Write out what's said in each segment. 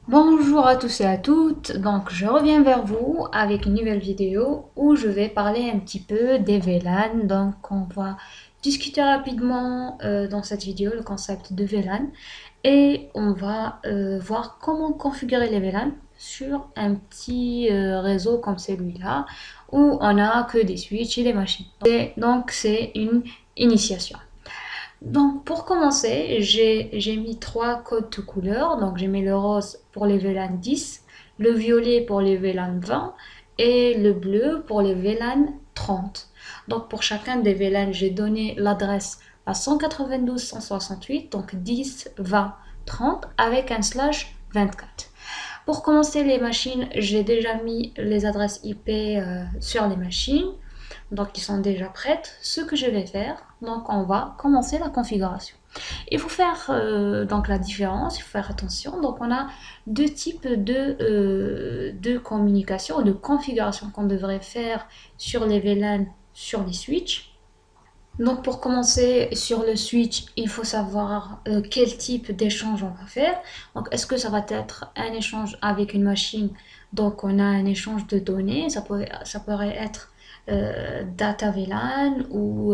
Bonjour à tous et à toutes, donc je reviens vers vous avec une nouvelle vidéo où je vais parler un petit peu des VLAN. Donc on va discuter rapidement dans cette vidéo le concept de VLAN et on va voir comment configurer les VLAN sur un petit réseau comme celui-là où on n'a que des switches et des machines. Donc c'est une initiation. Donc pour commencer, j'ai mis trois codes de couleurs. Donc j'ai mis le rose pour les VLAN 10, le violet pour les VLAN 20 et le bleu pour les VLAN 30. Donc pour chacun des VLAN, j'ai donné l'adresse à 192.168, donc 10, 20, 30 avec un slash 24. Pour commencer les machines, j'ai déjà mis les adresses IP sur les machines. Donc, ils sont déjà prêtes. Ce que je vais faire, donc on va commencer la configuration. Il faut faire donc la différence, il faut faire attention. Donc, on a deux types de communication, de configuration qu'on devrait faire sur les VLAN, sur les switches. Donc pour commencer sur le switch, il faut savoir quel type d'échange on va faire. Donc est-ce que ça va être un échange avec une machine? Donc on a un échange de données, ça pourrait être data VLAN ou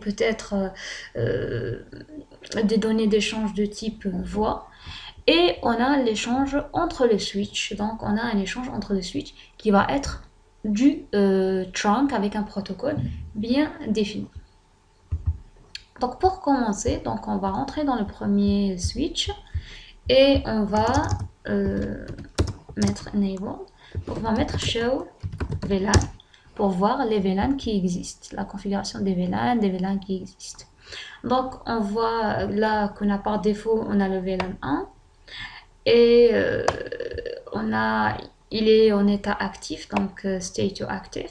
peut-être des données d'échange de type voix. Et on a l'échange entre les switches. Donc on a un échange entre les switches qui va être du trunk avec un protocole bien défini. Donc pour commencer, donc on va rentrer dans le premier switch et on va mettre enable. Donc on va mettre show VLAN pour voir les VLAN qui existent, la configuration des VLAN qui existent. Donc on voit là qu'on a par défaut, on a le VLAN 1 et il est en état actif, donc state to active.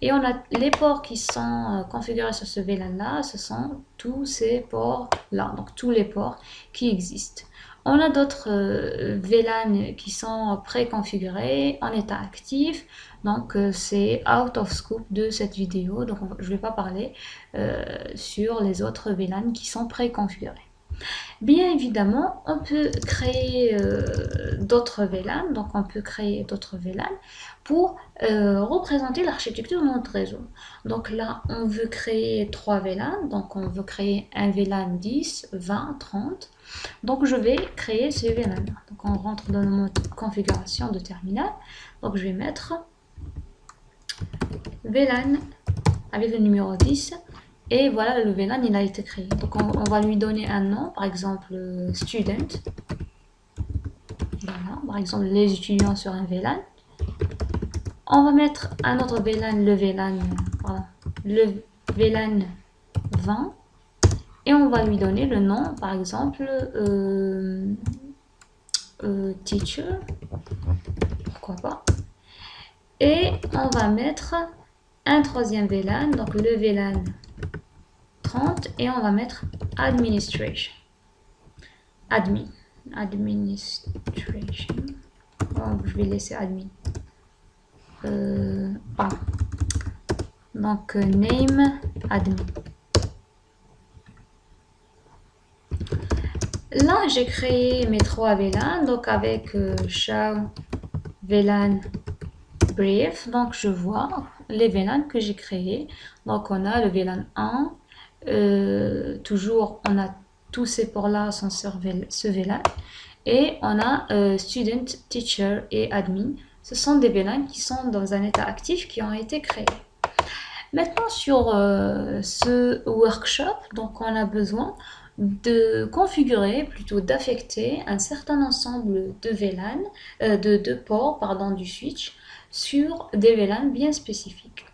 Et on a les ports qui sont configurés sur ce VLAN là, ce sont tous ces ports là, donc tous les ports qui existent. On a d'autres VLAN qui sont préconfigurés en état actif, donc c'est out of scope de cette vidéo, donc je ne vais pas parler sur les autres VLAN qui sont préconfigurés. Bien évidemment, on peut créer d'autres VLAN, donc on peut créer d'autres VLAN pour représenter l'architecture de notre réseau. Donc là, on veut créer trois VLAN, donc on veut créer un VLAN 10, 20, 30. Donc je vais créer ces VLAN. Donc on rentre dans le mode configuration de terminal. Donc je vais mettre VLAN avec le numéro 10. Et voilà, le VLAN, il a été créé. Donc, on va lui donner un nom, par exemple, student. Voilà, par exemple, les étudiants sur un VLAN. On va mettre un autre VLAN, le VLAN 20. Et on va lui donner le nom, par exemple, teacher. Pourquoi pas. Et on va mettre un troisième VLAN, donc le VLAN 30 et on va mettre administration. Administration. Donc, je vais laisser admin. Donc name admin. Là, j'ai créé mes trois VLAN, donc avec show VLAN brief. Donc je vois les VLAN que j'ai créés. Donc on a le VLAN 1. Toujours, on a tous ces ports-là sont sur ce VLAN. Et on a student, teacher et admin. Ce sont des VLAN qui sont dans un état actif qui ont été créés. Maintenant, sur ce workshop, donc on a besoin de configurer, plutôt d'affecter un certain ensemble de VLAN, de ports pardon, du switch sur des VLAN bien spécifiques.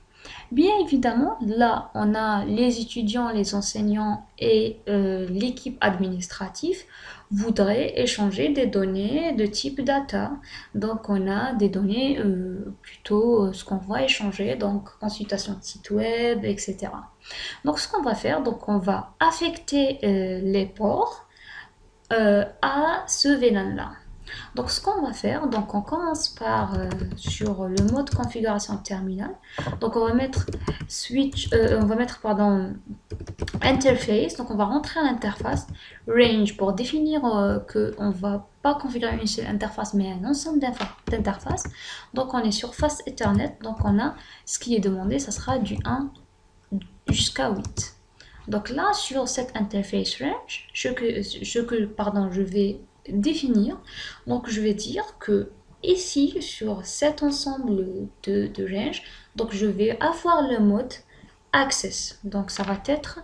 Bien évidemment, là, on a les étudiants, les enseignants et l'équipe administrative voudraient échanger des données de type data. Donc, on a des données plutôt ce qu'on va échanger, donc consultation de site web, etc. Donc, ce qu'on va faire, donc on va affecter les ports à ce VLAN-là. Donc ce qu'on va faire, donc on commence par sur le mode configuration terminal. Donc on va mettre interface. Donc on va rentrer à l'interface range pour définir que on va pas configurer une seule interface mais un ensemble d'interfaces. Donc on est sur face Ethernet. Donc on a ce qui est demandé, ça sera du 1 jusqu'à 8. Donc là sur cette interface range, je vais définir, donc je vais dire que ici sur cet ensemble de range, donc je vais avoir le mode access. Donc ça va être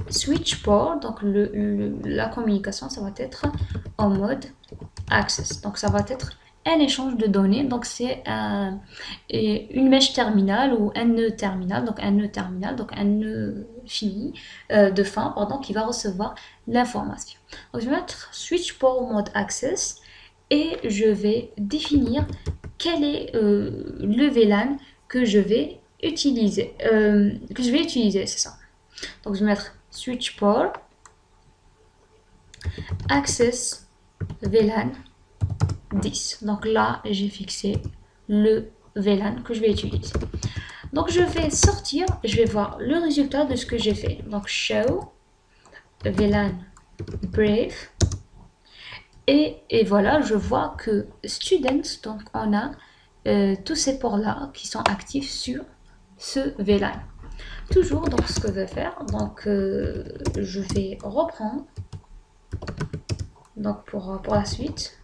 switch port, donc la communication ça va être en mode access. Donc ça va être un échange de données, donc c'est une mèche terminale ou un nœud terminal, donc un nœud fini de fin, pardon, qui va recevoir l'information. Donc je vais mettre switch port mode access et je vais définir quel est le VLAN que je vais utiliser, c'est ça. Donc je vais mettre switch port access VLAN 10. Donc là, j'ai fixé le VLAN que je vais utiliser. Donc je vais sortir, je vais voir le résultat de ce que j'ai fait. Donc show VLAN Brave. Et voilà, je vois que students, donc on a tous ces ports là qui sont actifs sur ce VLAN. Toujours, donc ce que je vais faire, donc je vais reprendre donc pour la suite.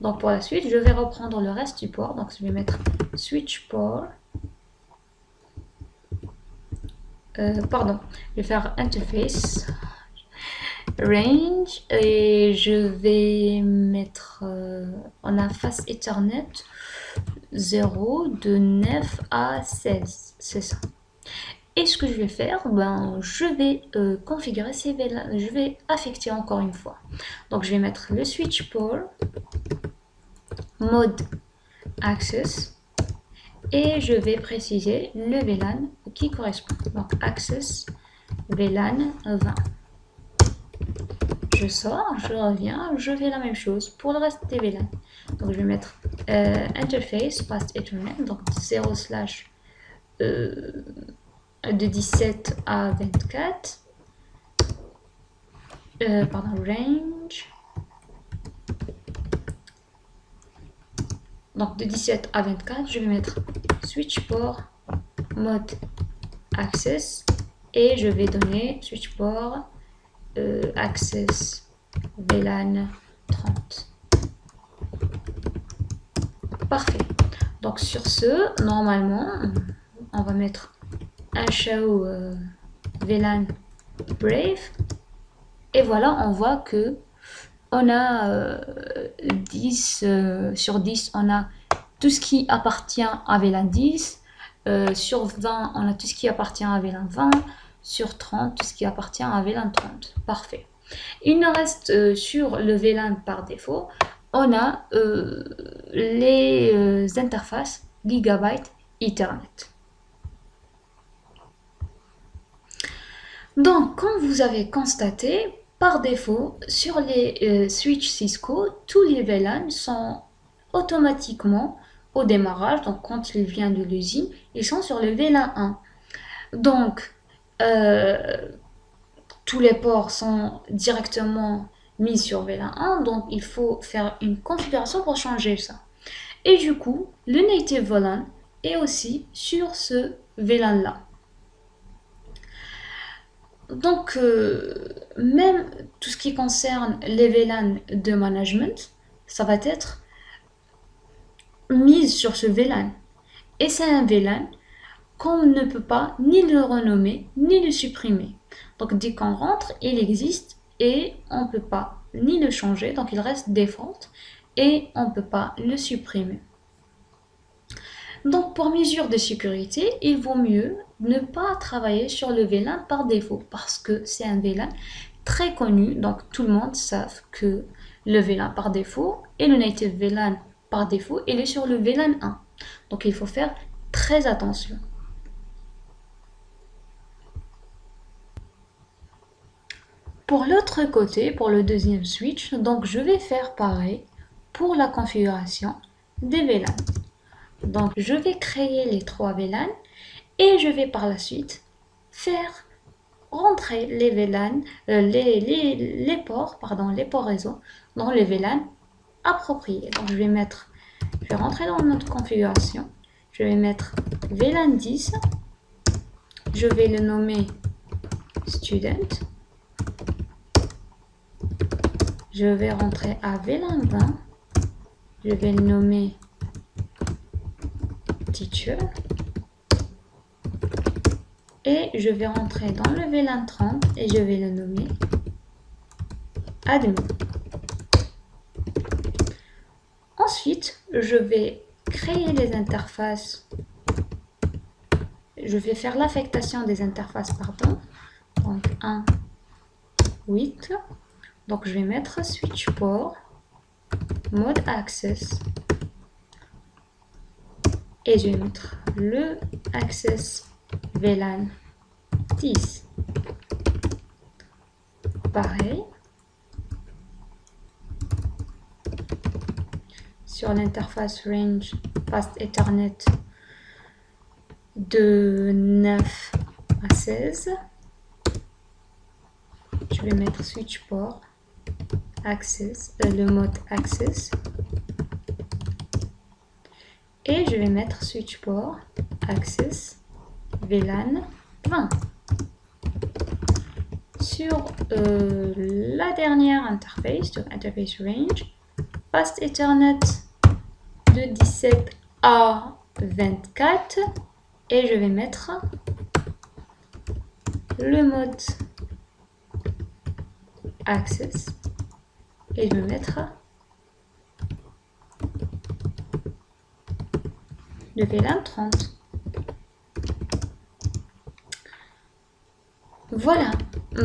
Donc pour la suite, je vais reprendre le reste du port. Donc je vais mettre switch port. Je vais faire interface range et je vais mettre on a face Ethernet 0 de 9 à 16, c'est ça. Et ce que je vais faire, je vais configurer ces VLAN, je vais affecter encore une fois. Donc je vais mettre le switch port mode access et je vais préciser le VLAN qui correspond. Donc access VLAN 20. Je sors, je reviens, je fais la même chose pour le reste des VLAN. Donc je vais mettre interface fast Ethernet, donc 0 slash de 17 à 24. Range. Donc de 17 à 24, je vais mettre switch port mode access et je vais donner switch port access VLAN 30. Parfait. Donc sur ce, normalement, on va mettre un show VLAN Brave et voilà, on voit que on a 10 sur 10, on a tout ce qui appartient à VLAN 10, sur 20, on a tout ce qui appartient à VLAN 20, sur 30, tout ce qui appartient à VLAN 30. Parfait. Il nous reste sur le VLAN par défaut, on a les interfaces Gigabyte Ethernet. Donc, comme vous avez constaté, par défaut, sur les switches Cisco, tous les VLAN sont automatiquement au démarrage, donc quand ils viennent de l'usine, ils sont sur le VLAN 1. Donc, tous les ports sont directement mis sur VLAN 1, donc il faut faire une configuration pour changer ça. Et du coup, le native VLAN est aussi sur ce VLAN là. Donc, même tout ce qui concerne les VLAN de management, ça va être mis sur ce VLAN. Et c'est un VLAN qu'on ne peut pas ni le renommer, ni le supprimer. Donc, dès qu'on rentre, il existe et on ne peut pas ni le changer, donc il reste default et on ne peut pas le supprimer. Donc, pour mesure de sécurité, il vaut mieux ne pas travailler sur le VLAN par défaut parce que c'est un VLAN très connu. Donc, tout le monde sait que le VLAN par défaut et le native VLAN par défaut, il est sur le VLAN 1. Donc, il faut faire très attention. Pour l'autre côté, pour le deuxième switch, donc je vais faire pareil pour la configuration des VLAN. Donc je vais créer les 3 VLAN et je vais par la suite faire rentrer les VLAN, les ports réseau dans les VLAN appropriés. Donc je vais rentrer dans notre configuration, je vais mettre VLAN 10, je vais le nommer student, je vais rentrer à VLAN 20, je vais le nommer teacher, et je vais rentrer dans le VLAN 30 et je vais le nommer admin. Ensuite, je vais créer les interfaces. Je vais faire l'affectation des interfaces, pardon. Donc 1, 8. Donc je vais mettre switch port, mode access. Et je vais mettre le access VLAN 10. Pareil. Sur l'interface range fast Ethernet de 9 à 16. Je vais mettre switch port, access, le mode access. Et je vais mettre switch port, access, VLAN 20. Sur la dernière interface, de interface range, fast Ethernet de 17 à 24. Et je vais mettre le mode access. Et je vais mettre le VLAN 30. Voilà,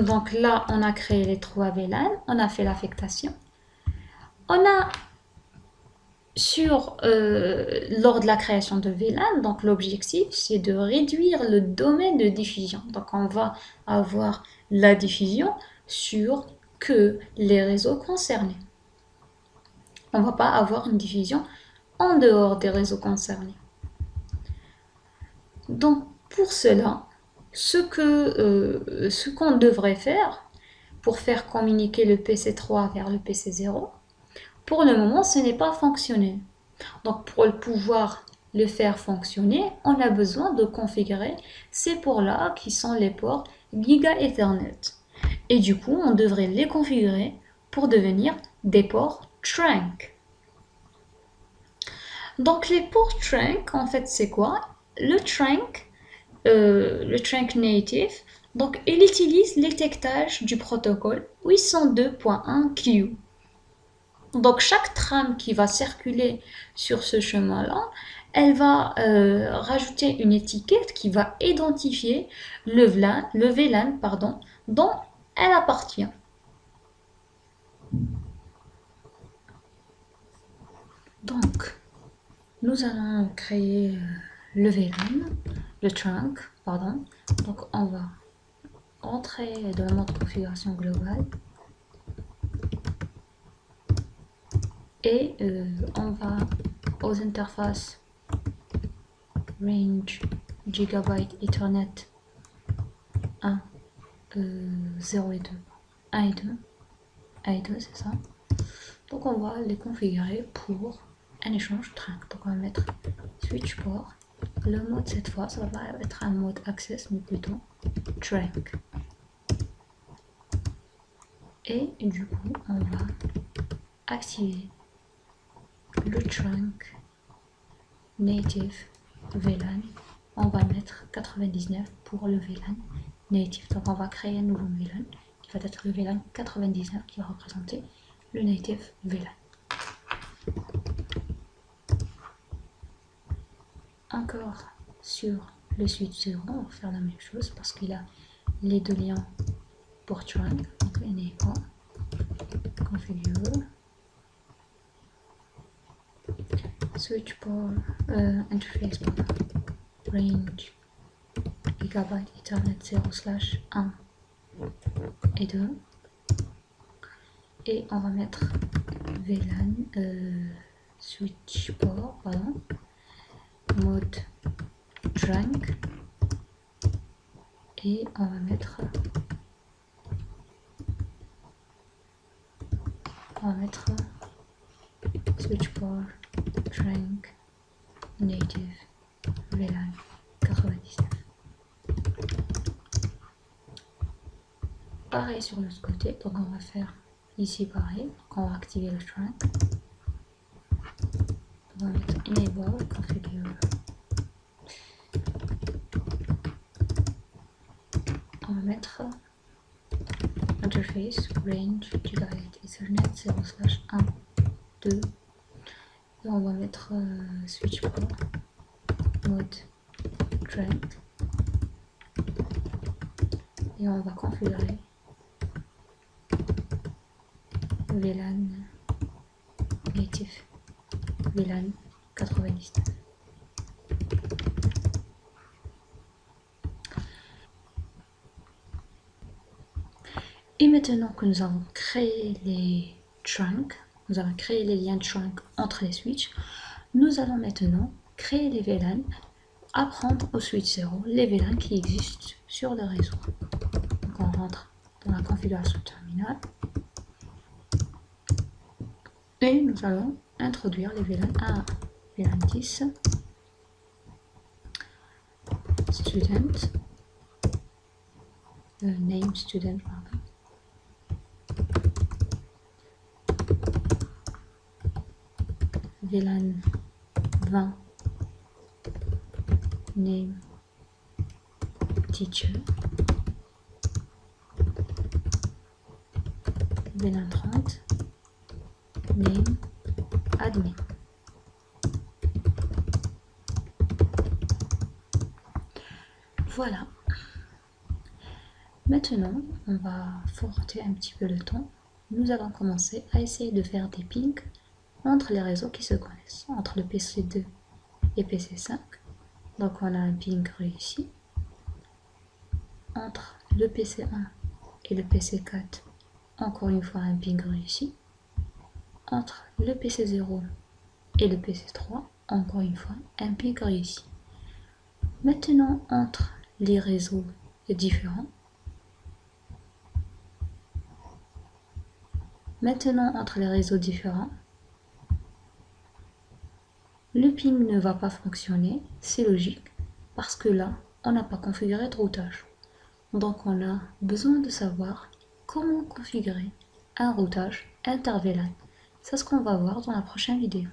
donc là on a créé les 3 VLAN, on a fait l'affectation. On a lors de la création de VLAN, donc l'objectif c'est de réduire le domaine de diffusion. Donc on va avoir la diffusion sur que les réseaux concernés. On ne va pas avoir une diffusion en dehors des réseaux concernés. Donc pour cela, ce qu'on devrait faire pour faire communiquer le PC3 vers le PC0, pour le moment ce n'est pas fonctionnel. Donc pour pouvoir le faire fonctionner, on a besoin de configurer ces ports-là qui sont les ports Giga Ethernet. Et du coup, on devrait les configurer pour devenir des ports trunk. Donc les ports trunk, en fait, c'est quoi? Le trunk native, donc il utilise l'étiquetage du protocole 802.1q. Donc chaque trame qui va circuler sur ce chemin-là, elle va rajouter une étiquette qui va identifier le VLAN dont elle appartient. Donc, nous allons créer le VLAN, le trunk, pardon. Donc, on va entrer dans le mode configuration globale et on va aux interfaces range Gigabyte Ethernet 1, 0 et 2, 1 et 2, 1 et 2, c'est ça. Donc on va les configurer pour un échange trunk. Donc on va mettre switch port. Le mode cette fois, ça va être un mode access, mais plutôt trunk. Et du coup, on va activer le trunk native VLAN. On va mettre 99 pour le VLAN native. Donc on va créer un nouveau VLAN qui va être le VLAN 99 qui va représenter le native VLAN. Encore sur le switch 0, on va faire la même chose parce qu'il a les deux liens pour trunk. Donc enable, configure, switch port, interface port, range Gigabyte Ethernet 0/1 et 2. et on va mettre VLAN switch port, pardon, mode trunk, et on va mettre switch port trunk native VLAN 99. Pareil sur l'autre côté, donc on va faire ici pareil, donc on va activer le trunk, on va mettre enable configure, on va mettre interface range Gigabit Ethernet 0/1 2, et on va mettre switch port mode trunk, et on va configurer VLAN native VLAN 99. Et maintenant que nous avons créé les trunks, nous avons créé les liens trunk entre les switches, nous allons maintenant créer les VLAN, apprendre au switch 0 les VLAN qui existent sur le réseau. Donc on rentre dans la configuration terminale et nous allons introduire les VLAN à VLAN 10 student, name student, pardon. VLAN 20 name teacher, VLAN 30 name admin. Voilà. Maintenant, on va forcer un petit peu le temps. Nous allons commencer à essayer de faire des pings entre les réseaux qui se connaissent, entre le PC2 et PC5. Donc on a un ping réussi. Entre le PC1 et le PC4, encore une fois un ping réussi. Entre le PC0 et le PC3, encore une fois un ping réussi. Maintenant, entre les réseaux différents, le ping ne va pas fonctionner, c'est logique, parce que là, on n'a pas configuré de routage. Donc on a besoin de savoir comment configurer un routage inter-VLAN. C'est ce qu'on va voir dans la prochaine vidéo.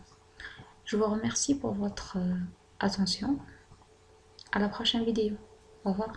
Je vous remercie pour votre attention. À la prochaine vidéo. Au revoir.